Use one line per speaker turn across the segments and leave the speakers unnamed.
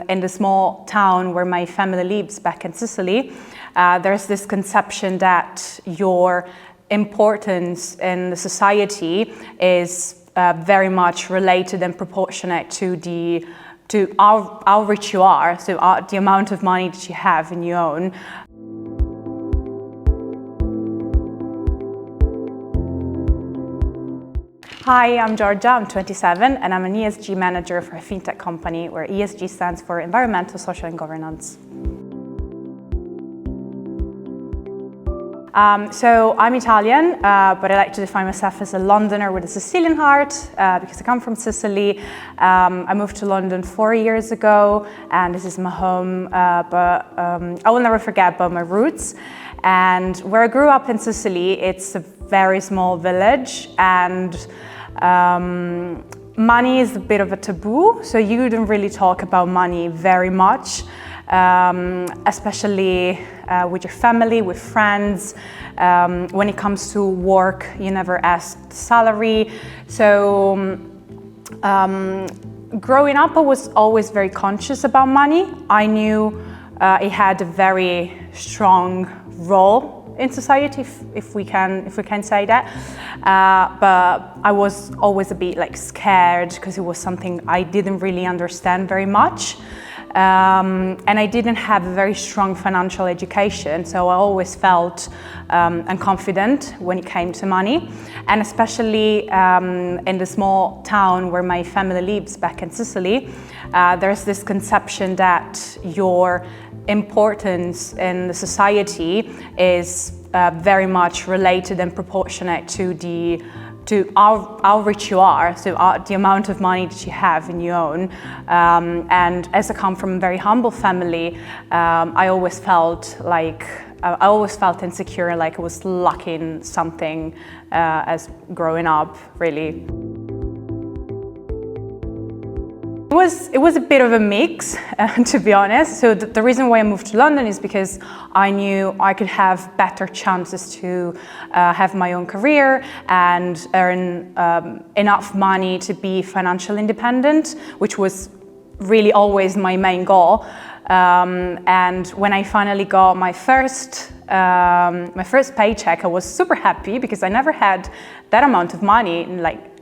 in the small town where my family lives back in Sicily, there's this conception that your importance in the society is very much related and proportionate to how rich you are, so the amount of money that you have and you own. Hi, I'm Giorgia, I'm 27, and I'm an ESG Manager for a fintech company where ESG stands for Environmental, Social and Governance. So I'm Italian, but I like to define myself as a Londoner with a Sicilian heart because I come from Sicily. I moved to London 4 years ago, and this is my home, but I will never forget about my roots. And where I grew up in Sicily, it's a very small village, and money is a bit of a taboo, so you don't really talk about money very much. Especially with your family, with friends. When it comes to work, you never ask salary. So growing up, I was always very conscious about money. I knew it had a very strong role in society, if we can say that. But I was always a bit scared because it was something I didn't really understand very much. And I didn't have a very strong financial education, so I always felt unconfident when it came to money. And especially in the small town where my family lives back in Sicily, there's this conception that your importance in the society is very much related and proportionate to how rich you are, so the amount of money that you have and you own. And as I come from a very humble family, I always felt insecure, like I was lacking something as growing up, really. It was a bit of a mix, to be honest. So the reason why I moved to London is because I knew I could have better chances to have my own career and earn enough money to be financially independent, which was really always my main goal. And when I finally got my first paycheck, I was super happy because I never had that amount of money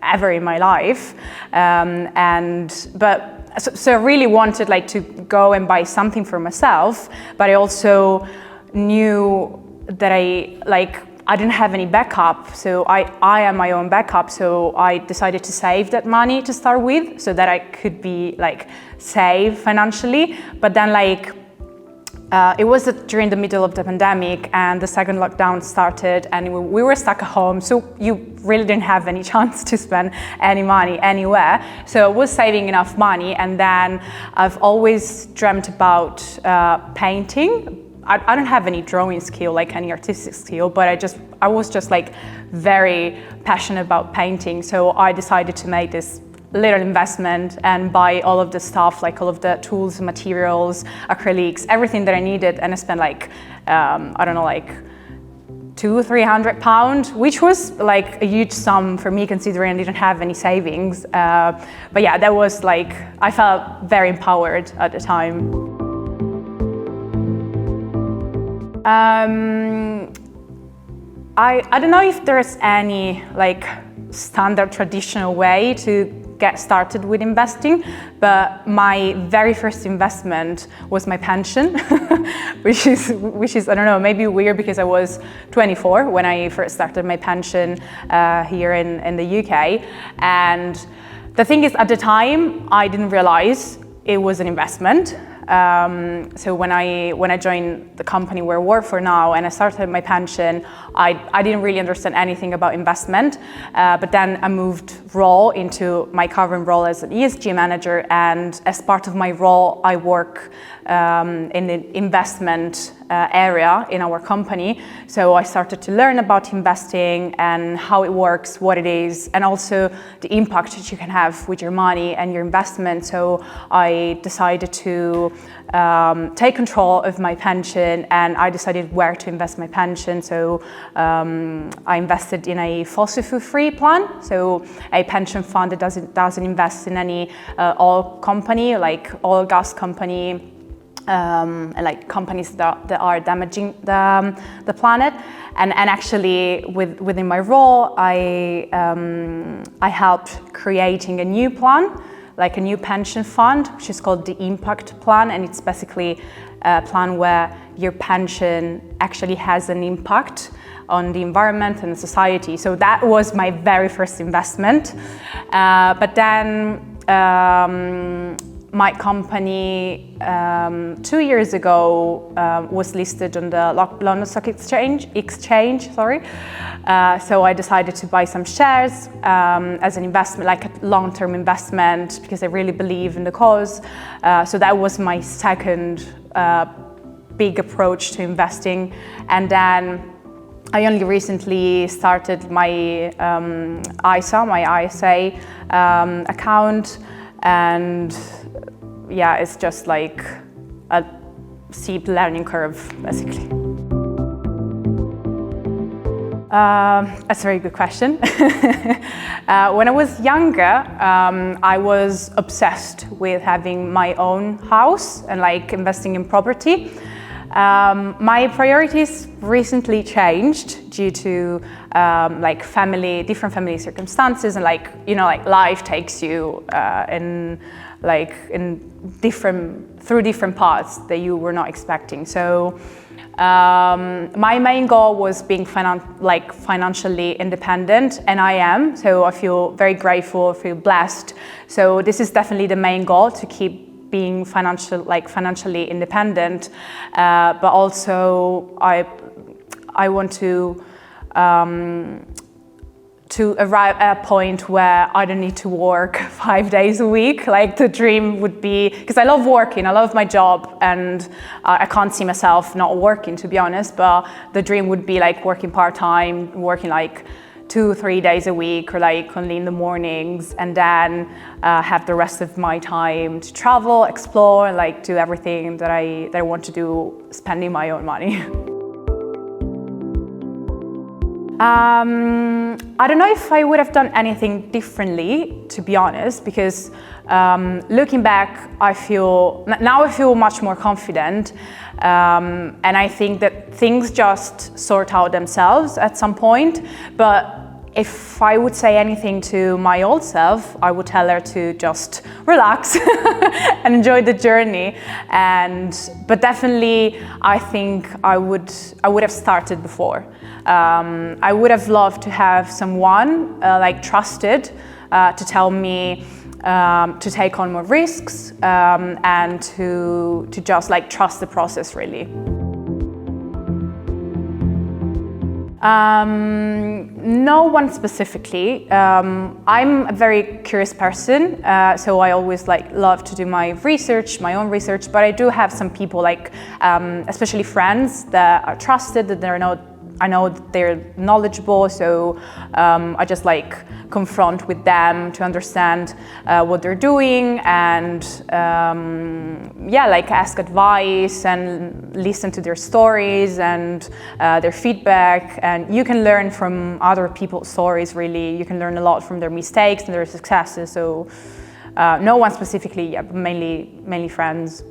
ever in my life. So I really wanted to go and buy something for myself, but I also knew that I didn't have any backup, so I am my own backup, so I decided to save that money to start with so that I could be save financially. But then it was during the middle of the pandemic and the second lockdown started and we were stuck at home, so you really didn't have any chance to spend any money anywhere. So I was saving enough money, and then I've always dreamt about painting. I don't have any drawing skill, any artistic skill, but I was just very passionate about painting. So I decided to make this little investment and buy all of the stuff, all of the tools, materials, acrylics, everything that I needed. And I spent I don't know, £200-300, which was a huge sum for me considering I didn't have any savings. But yeah, that was I felt very empowered at the time. I don't know if there's any standard traditional way to get started with investing, but my very first investment was my pension, which is I don't know, maybe weird because I was 24 when I first started my pension here in the UK. And the thing is, at the time, I didn't realize it was an investment. So when I joined the company where I work for now and I started my pension, I didn't really understand anything about investment. But then I moved role into my current role as an ESG manager, and as part of my role, I work in the investment area in our company. So I started to learn about investing and how it works, what it is, and also the impact that you can have with your money and your investment. So I decided to take control of my pension, and I decided where to invest my pension. So I invested in a fossil fuel-free plan, so a pension fund that doesn't invest in any oil company, like oil gas company, like companies that are damaging the planet. And actually, within my role, I helped creating a new plan, like a new pension fund, which is called the Impact Plan, and it's basically a plan where your pension actually has an impact on the environment and society. So that was my very first investment. But then my company 2 years ago was listed on the London Stock Exchange. So I decided to buy some shares as an investment, like a long-term investment, because I really believe in the cause. So that was my second big approach to investing. And then I only recently started my ISA account, and yeah, it's just like a steep learning curve, basically. That's a very good question. When I was younger, I was obsessed with having my own house and like investing in property. My priorities recently changed due to like different family circumstances, and like, you know, like life takes you through different paths that you were not expecting. So my main goal was being financially independent, and I am. So I feel very grateful, I feel blessed. So this is definitely the main goal, to keep being financially independent. But also I want to arrive at a point where I don't need to work 5 days a week. Like, the dream would be, because I love working, I love my job, and I can't see myself not working, to be honest, but the dream would be like working part-time, working like 2-3 days a week, or like only in the mornings, and then have the rest of my time to travel, explore, and like do everything that I want to do, spending my own money. I don't know if I would have done anything differently, to be honest, because looking back, I feel much more confident, and I think that things just sort out themselves at some point. But if I would say anything to my old self, I would tell her to just relax and enjoy the journey. But definitely, I think I would have started before. I would have loved to have someone trusted to tell me to take on more risks, and to just trust the process, really. No one specifically. I'm a very curious person, so I always love to do my own research, but I do have some people especially friends that are trusted, that I know that they're knowledgeable, so I just confront with them to understand what they're doing, and ask advice and listen to their stories and their feedback. And you can learn from other people's stories, really. You can learn a lot from their mistakes and their successes. So no one specifically, yeah, but mainly friends.